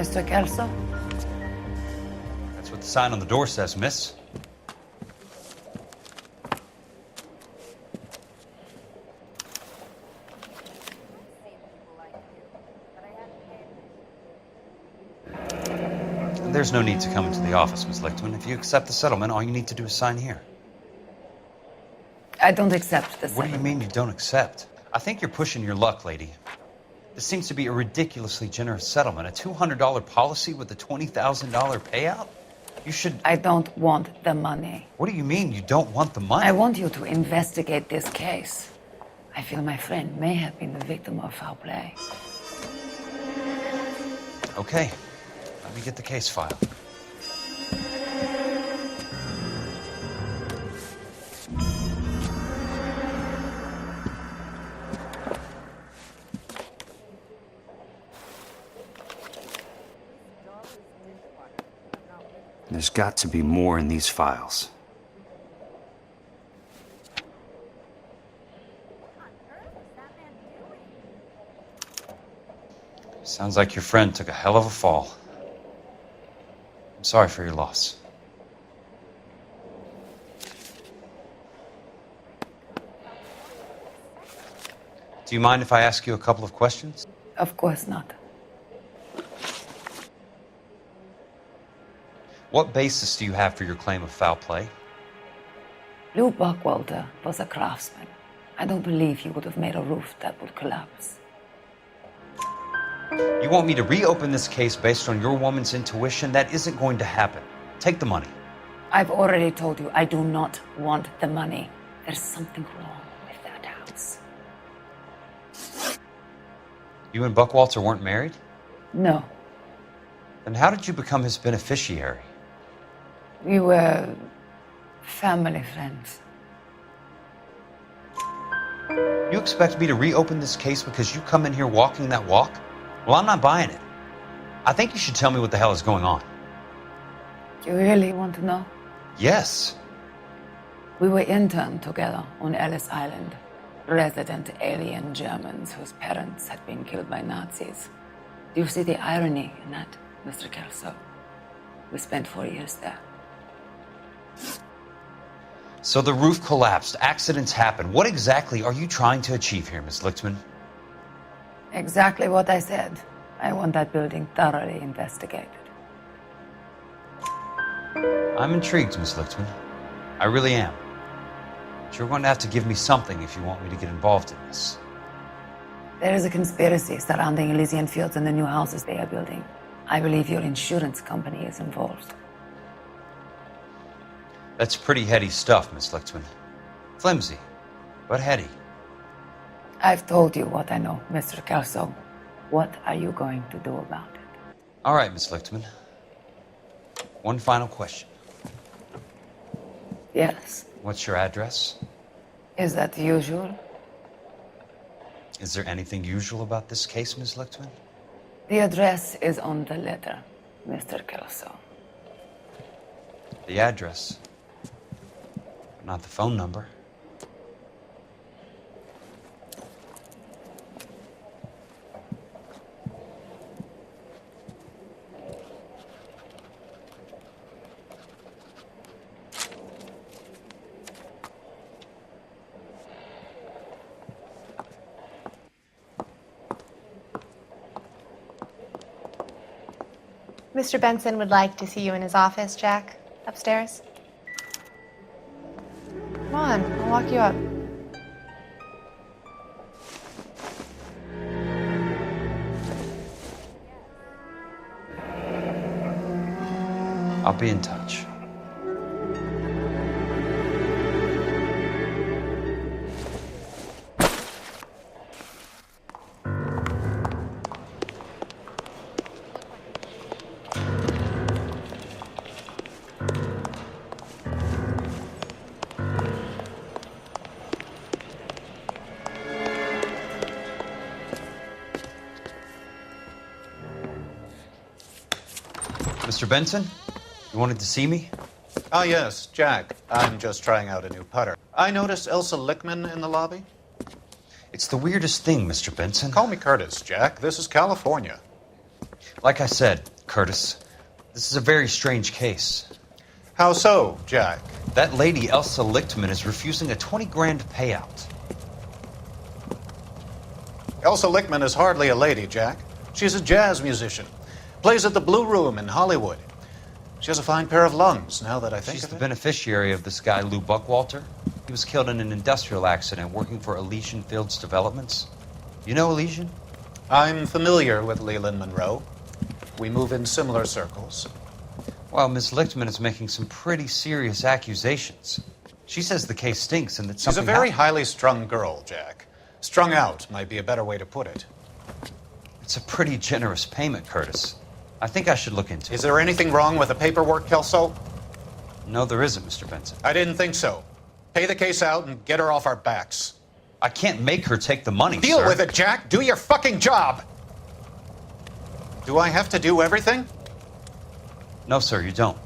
Mr. Kelso? That's what the sign on the door says, miss. There's no need to come into the office, Miss Lichtman. If you accept the settlement, all you need to do is sign here. I don't accept this. What do you mean you don't accept? I think you're pushing your luck, lady. This seems to be a ridiculously generous settlement. A $200 policy with a $20,000 payout? You should... I don't want the money. What do you mean you don't want the money? I want you to investigate this case. I feel my friend may have been the victim of foul play. Okay. Let me get the case file. There's got to be more in these files. Sounds like your friend took a hell of a fall. I'm sorry for your loss. Do you mind if I ask you a couple of questions? Of course not. What basis do you have for your claim of foul play? Lou Buckwalter was a craftsman. I don't believe he would have made a roof that would collapse. You want me to reopen this case based on your woman's intuition? That isn't going to happen. Take the money. I've already told you I do not want the money. There's something wrong with that house. You and Buckwalter weren't married? No. Then how did you become his beneficiary? We were family friends. You expect me to reopen this case because you come in here walking that walk? Well, I'm not buying it. I think you should tell me what the hell is going on. You really want to know? Yes. We were interned together on Ellis Island. Resident alien Germans whose parents had been killed by Nazis. Do you see the irony in that, Mr. Kelso? We spent 4 years there. So the roof collapsed, accidents happen. What exactly are you trying to achieve here, Miss Lichtman? Exactly what I said. I want that building thoroughly investigated. I'm intrigued, Miss Lichtman. I really am. But you're going to have to give me something if you want me to get involved in this. There is a conspiracy surrounding Elysian Fields and the new houses they are building. I believe your insurance company is involved. That's pretty heady stuff, Miss Lichtman. Flimsy, but heady. I've told you what I know, Mr. Kelso. What are you going to do about it? All right, Miss Lichtman. One final question. Yes. What's your address? Is that usual? Is there anything usual about this case, Miss Lichtman? The address is on the letter, Mr. Kelso. The address, but not the phone number. Mr. Benson would like to see you in his office, Jack. Upstairs. Come on, I'll walk you up. I'll be in touch. Mr. Benson, you wanted to see me? Ah, yes, Jack. I'm just trying out a new putter. I noticed Elsa Lichtman in the lobby. It's the weirdest thing, Mr. Benson. Call me Curtis, Jack. This is California. Like I said, Curtis. This is a very strange case. How so, Jack? That lady, Elsa Lichtman, is refusing a 20 grand payout. Elsa Lichtman is hardly a lady, Jack. She's a jazz musician. Plays at the Blue Room in Hollywood. She has a fine pair of lungs, now that I think She's of the it. beneficiary of this guy, Lou Buckwalter. He was killed in an industrial accident working for Elysian Fields Developments. You know Elysian? I'm familiar with Leland Monroe. We move in similar circles. Well, Miss Lichtman is making some pretty serious accusations. She says the case stinks and that She's a something very happened. highly strung girl, Jack. Strung out might be a better way to put it. It's a pretty generous payment, Curtis. I think I should look into it. Is there anything wrong with the paperwork, Kelso? No, there isn't, Mr. Benson. I didn't think so. Pay the case out and get her off our backs. I can't make her take the money, Deal sir. with it, Jack. Do your fucking job. Do I have to do everything? No, sir, you don't.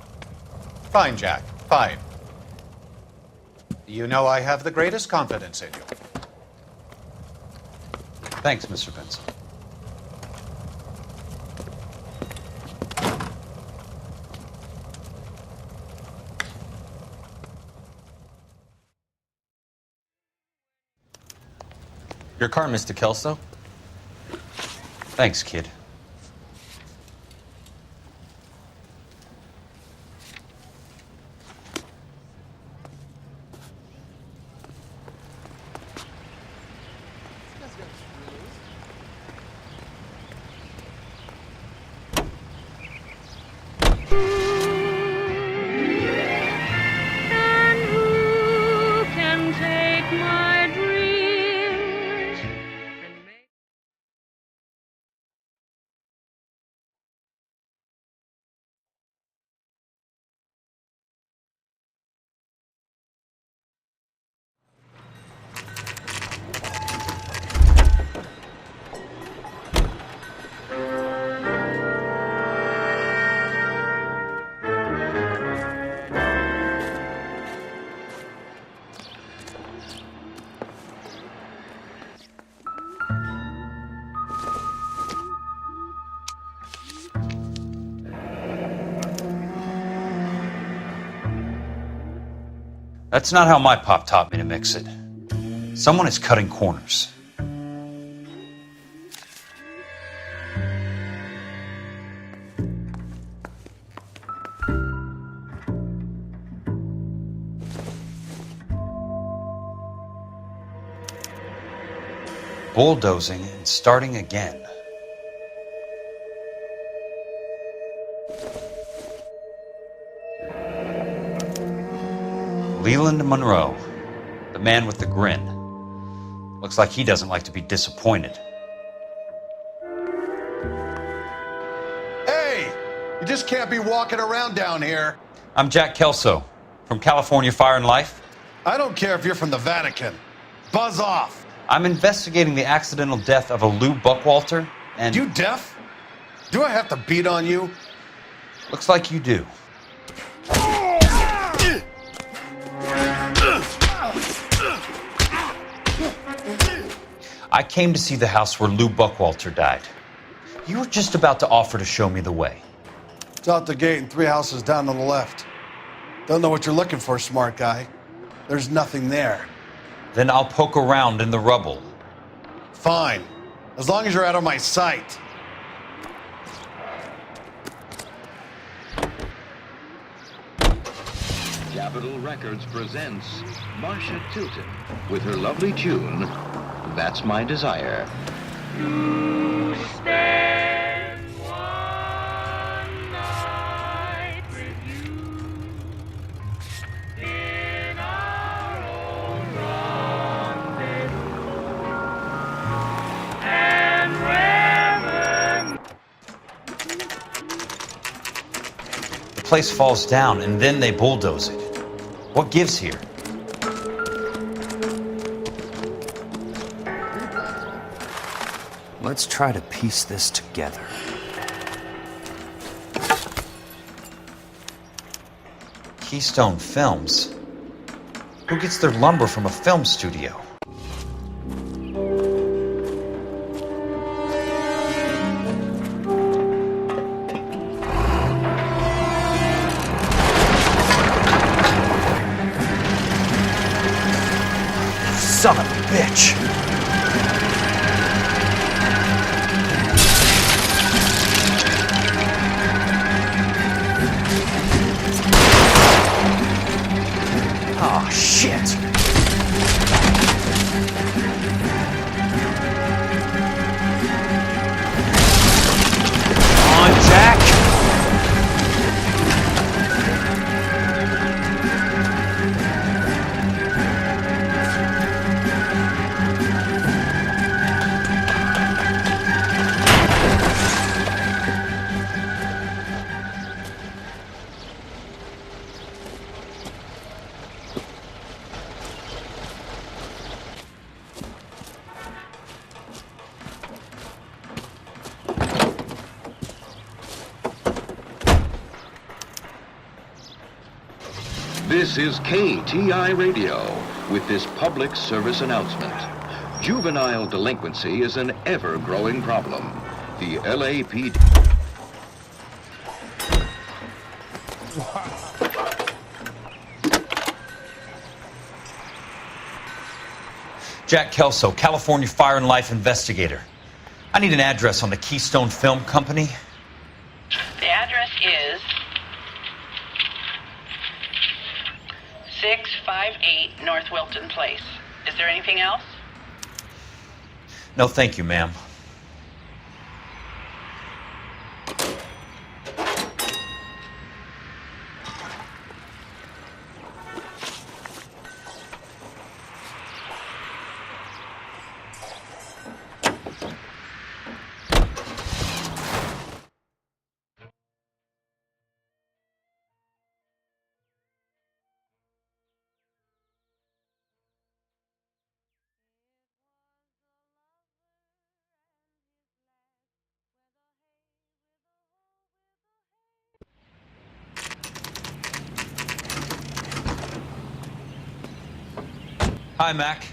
Fine, Jack. Fine. You know I have the greatest confidence in you. Thanks, Mr. Benson. Your car, Mr. Kelso. Thanks, kid. And who can take my dreams and make That's not how my pop taught me to mix it. Someone is cutting corners. Bulldozing and starting again. Leland Monroe, the man with the grin. Looks like he doesn't like to be disappointed. Hey! You just can't be walking around down here. I'm Jack Kelso, from California Fire and Life. I don't care if you're from the Vatican. Buzz off! I'm investigating the accidental death of a Lou Buckwalter, and... You deaf? Do I have to beat on you? Looks like you do. I came to see the house where Lou Buckwalter died. You were just about to offer to show me the way. It's out the gate and 3 houses down on the left. Don't know what you're looking for, smart guy. There's nothing there. Then I'll poke around in the rubble. Fine. As long as you're out of my sight. Capitol Records presents Marcia Tilton with her lovely tune, That's My Desire. to spend one night with you in our own rendezvous and revel. The place falls down, and then they bulldoze it. What gives here? Let's try to piece this together. Keystone Films? Who gets their lumber from a film studio? This is KTI Radio with this public service announcement. Juvenile delinquency is an ever-growing problem. The LAPD... Jack Kelso, California Fire and Life investigator. I need an address on the Keystone Film Company. The address is 658 North Wilton Place. Is there anything else? No, thank you, ma'am. Hi, Mac.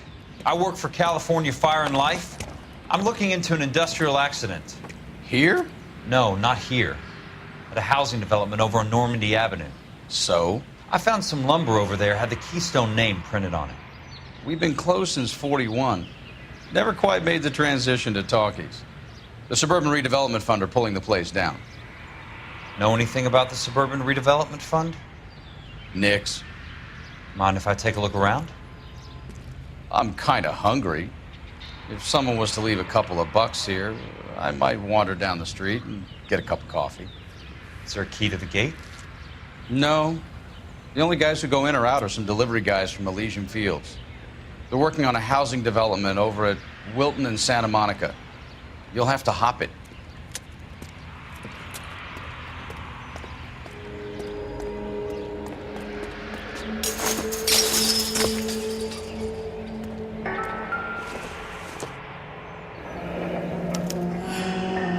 I work for California Fire and Life. I'm looking into an industrial accident. Here? No, not here. At a housing development over on Normandy Avenue. So? I found some lumber over there, had the Keystone name printed on it. We've been closed since 41. Never quite made the transition to talkies. The Suburban Redevelopment Fund are pulling the place down. Know anything about the Suburban Redevelopment Fund? Nix. Mind if I take a look around? I'm kind of hungry. If someone was to leave a couple of bucks here, I might wander down the street and get a cup of coffee. Is there a key to the gate? No. The only guys who go in or out are some delivery guys from Elysian Fields. They're working on a housing development over at Wilton and Santa Monica. You'll have to hop it.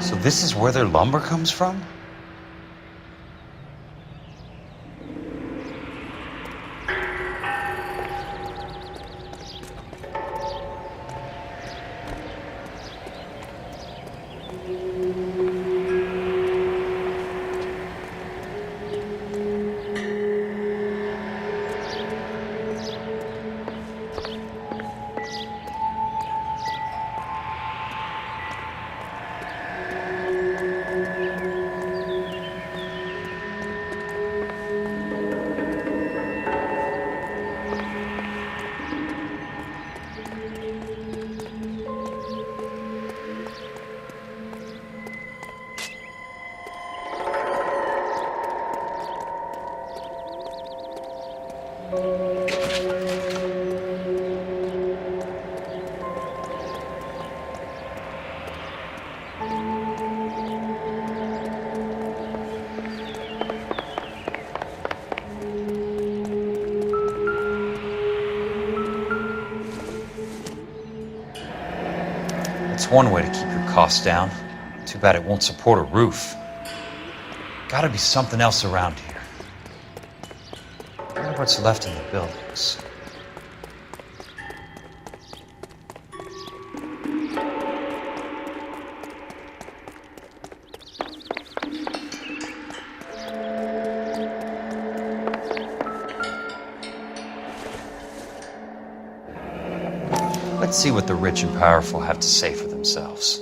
So this is where their lumber comes from? It's one way to keep your costs down. Too bad it won't support a roof. Gotta be something else around here. I wonder what's left in the buildings. Let's see what the rich and powerful have to say for themselves.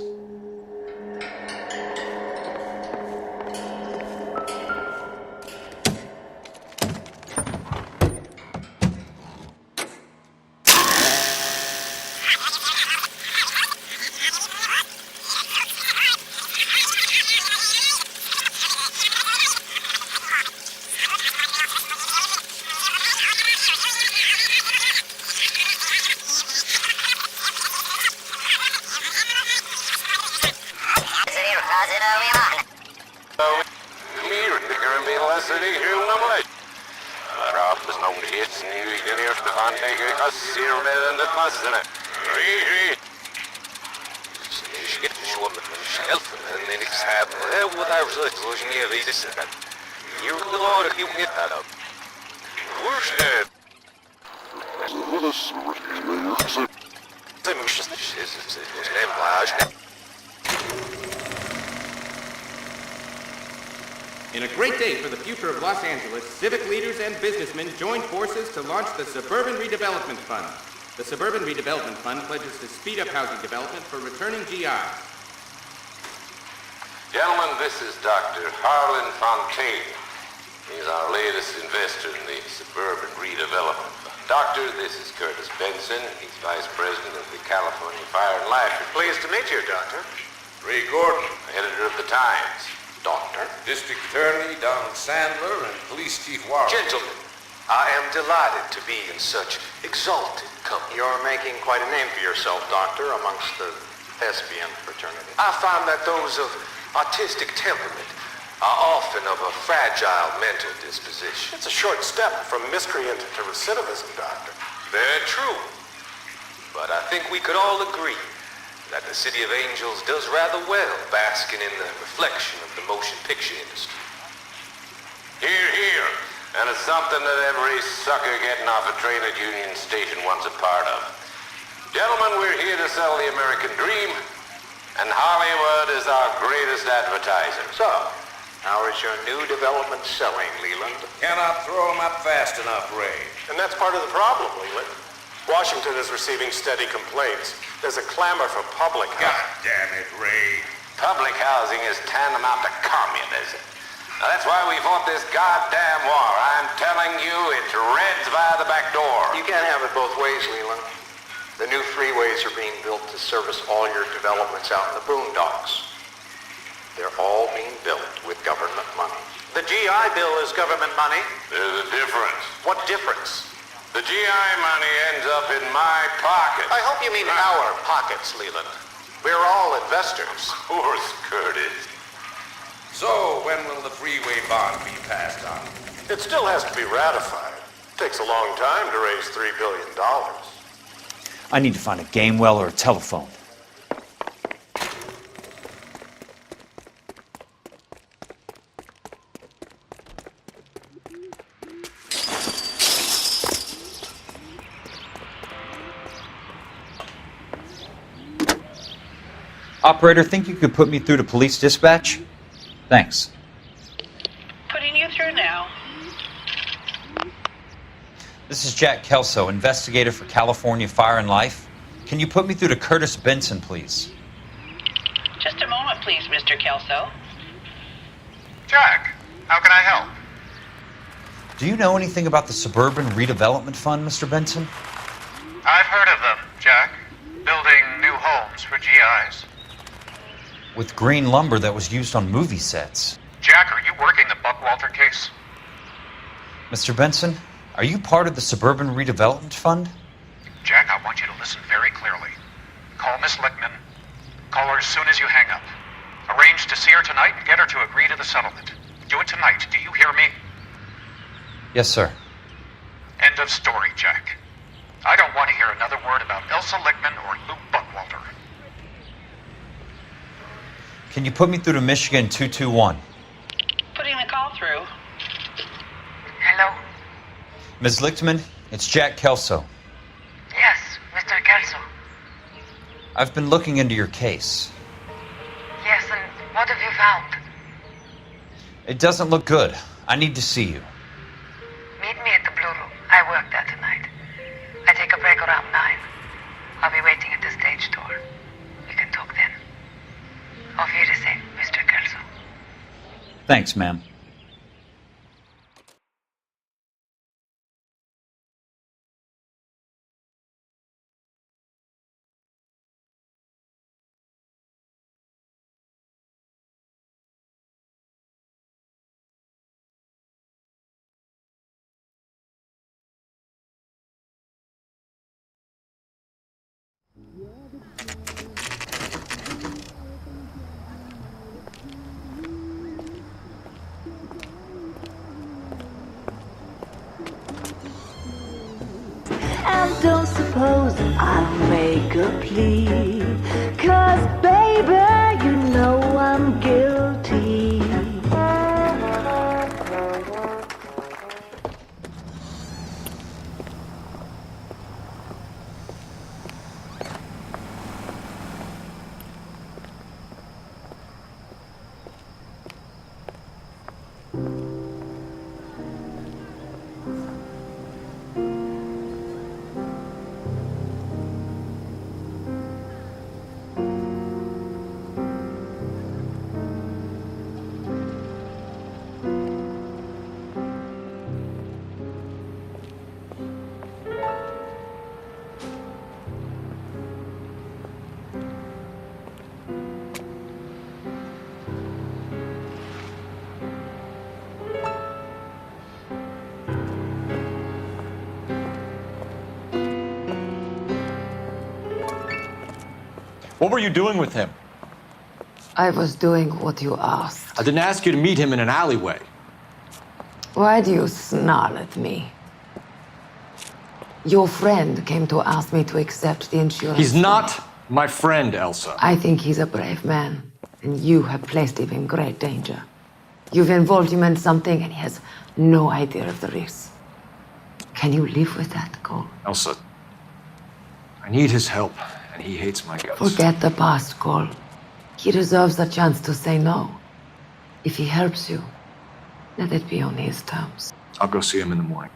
In a great day for the future of Los Angeles, civic leaders and businessmen joined forces to launch the Suburban Redevelopment Fund. The Suburban Redevelopment Fund pledges to speed up housing development for returning GIs. Gentlemen, this is Dr. Harlan Fontaine. He's our latest investor in the Suburban Redevelopment Fund. Doctor, this is Curtis Benson. He's Vice President of the California Fire and Life. Pleased to meet you, Doctor. Ray Gordon, editor of the Times. Doctor. District Attorney Donald Sandler and Police Chief Warren. Gentlemen, I am delighted to be in such exalted company. You're making quite a name for yourself, Doctor, amongst the thespian fraternity. I find that those of artistic temperament are often of a fragile mental disposition. It's a short step from miscreant to recidivism, Doctor. Very true. But I think we could all agree that the City of Angels does rather well basking in the reflection of the motion picture industry. Hear, hear. And it's something that every sucker getting off a train at Union Station wants a part of. Gentlemen, we're here to sell the American dream, and Hollywood is our greatest advertiser. So, how is your new development selling, Leland? Cannot throw them up fast enough, Ray. And that's part of the problem, Leland. Washington is receiving steady complaints. There's a clamor for public housing. God damn it, Ray. Public housing is tantamount to communism. Now, that's why we fought this goddamn war. I'm telling you, it's Reds via the back door. You can't have it both ways, Leland. The new freeways are being built to service all your developments out in the boondocks. They're all being built with government money. The GI Bill is government money. There's a difference. What difference? The GI money ends up in my pocket. I hope you mean our pockets, Leland. We're all investors. Of course, Curtis. So, when will the freeway bond be passed on? It still has to be ratified. It takes a long time to raise $3 billion. I need to find a game well or a telephone. Operator, think you could put me through to police dispatch? Thanks. Putting you through now. This is Jack Kelso, investigator for California Fire and Life. Can you put me through to Curtis Benson, please? Just a moment, please, Mr. Kelso. Jack, how can I help? Do you know anything about the Suburban Redevelopment Fund, Mr. Benson? I've heard of them, Jack. Building new homes for GIs. With green lumber that was used on movie sets. Jack, are you working the Buckwalter case? Mr. Benson, are you part of the Suburban Redevelopment Fund? Jack, I want you to listen very clearly. Call Miss Lickman. Call her as soon as you hang up. Arrange to see her tonight and get her to agree to the settlement. Do it tonight. Do you hear me? Yes, sir. End of story, Jack. I don't want to hear another word about Elsa Lickman or Lou Buckwalter. Can you put me through to Michigan 221? Putting the call through. Hello? Ms. Lichtman, it's Jack Kelso. Yes, Mr. Kelso. I've been looking into your case. Yes, and what have you found? It doesn't look good. I need to see you. Meet me at the Blue Room. I work there tonight. I take a break around 9. I'll be waiting at the stage door. We can talk then. Auf Wiedersehen, Mr. Kelso. Thanks, ma'am. And don't suppose I'll make a plea, 'cause baby, you know I'm guilty. What were you doing with him? I was doing what you asked. I didn't ask you to meet him in an alleyway. Why do you snarl at me? Your friend came to ask me to accept the insurance. He's not my friend, Elsa. I think he's a brave man, and you have placed him in great danger. You've involved him in something, and he has no idea of the risk. Can you live with that, Cole? Elsa, I need his help, and he hates my guts. Forget the past, Cole. He deserves a chance to say no. If he helps you, let it be on his terms. I'll go see him in the morning.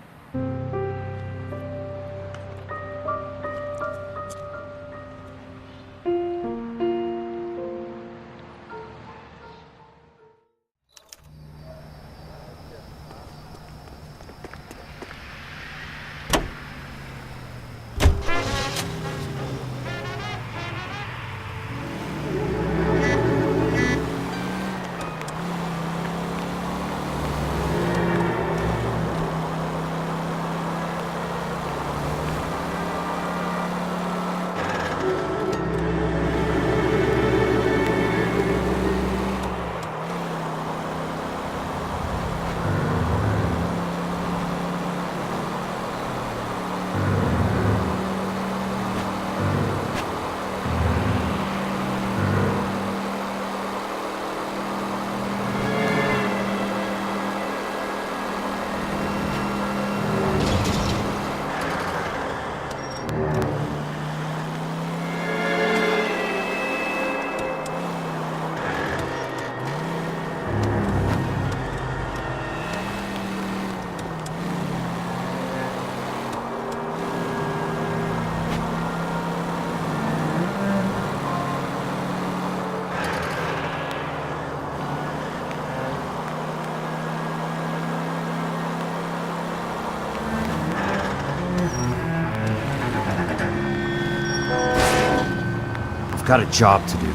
Got a job to do.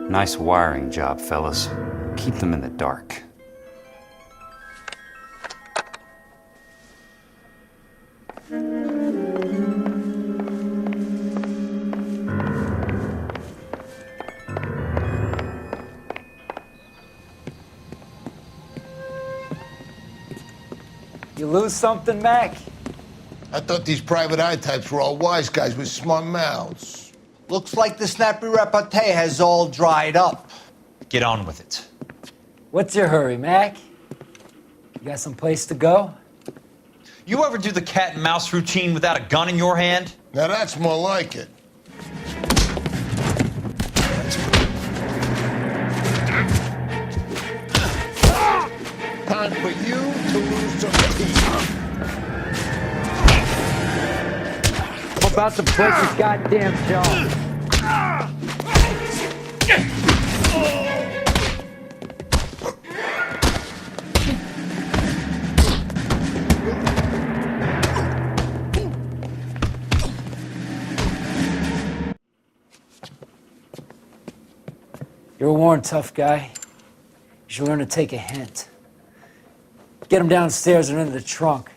Nice wiring job, fellas. Keep them in the dark. You lose something, Mac? I thought these private eye types were all wise guys with smart mouths. Looks like the snappy repartee has all dried up. Get on with it. What's your hurry, Mac? You got some place to go? You ever do the cat and mouse routine without a gun in your hand? Now that's more like it. Time for you to lose some teeth. I'm about to break your goddamn jaw. You're a worn, tough guy. You should learn to take a hint. Get him downstairs and into the trunk.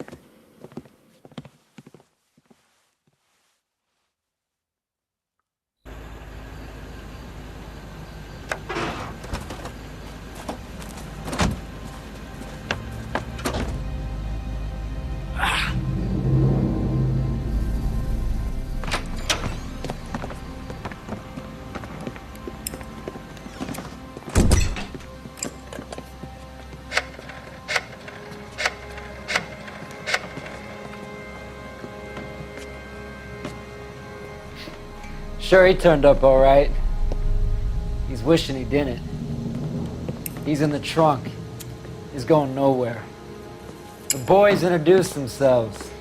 Sure, he turned up all right. He's wishing he didn't. He's in the trunk. He's going nowhere. The boys introduced themselves.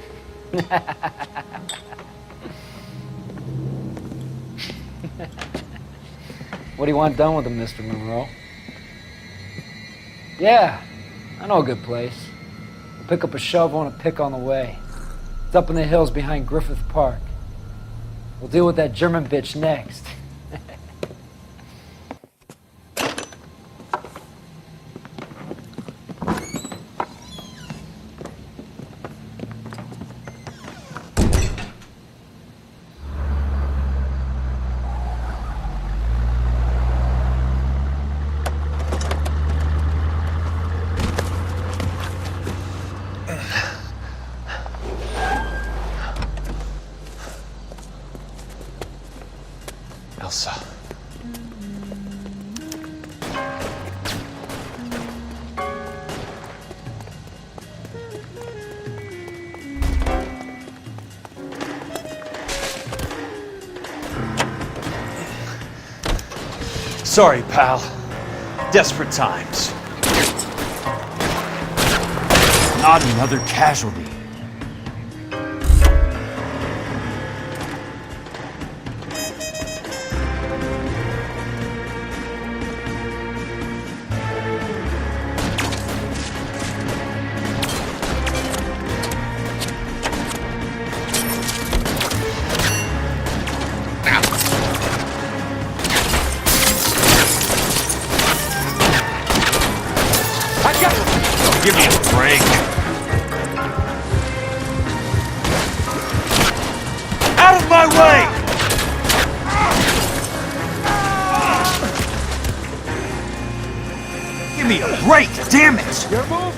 What do you want done with him, Mr. Monroe? Yeah, I know a good place. We'll pick up a shovel and a pick on the way. It's up in the hills behind Griffith Park. We'll deal with that German bitch next. Elsa. Sorry, pal. Desperate times. Not another casualty. Give me a break. Out of my way! Give me a break, damn it! Your move,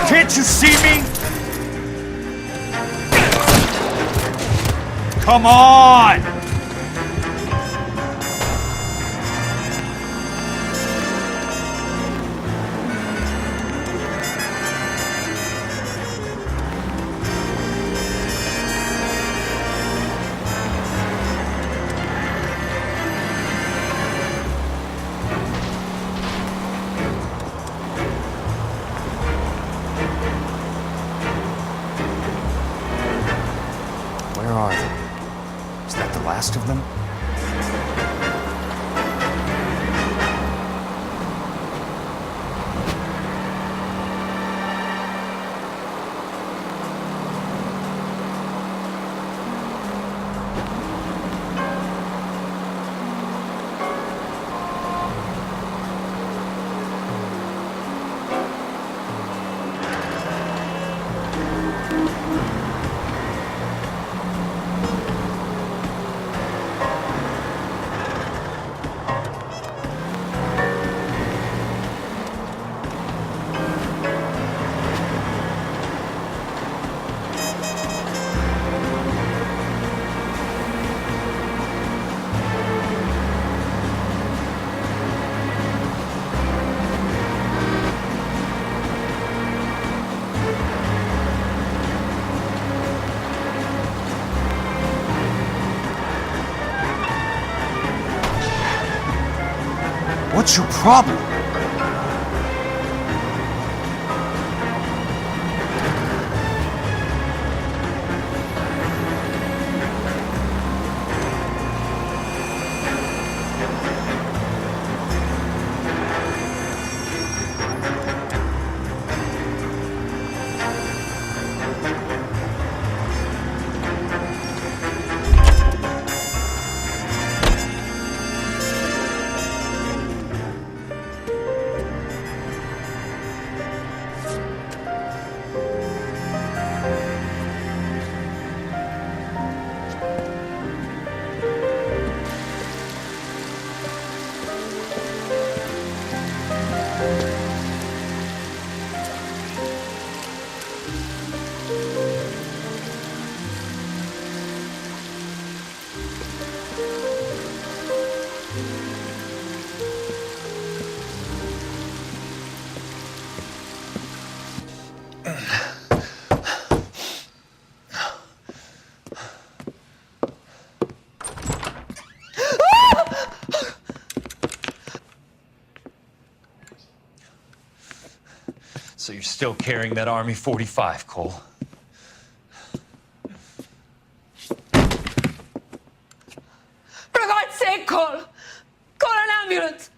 Can't you see me? Come on! Where are they? Is that the last of them? What's your problem? So you're still carrying that Army 45, Cole? For God's sake, Cole! Call an ambulance!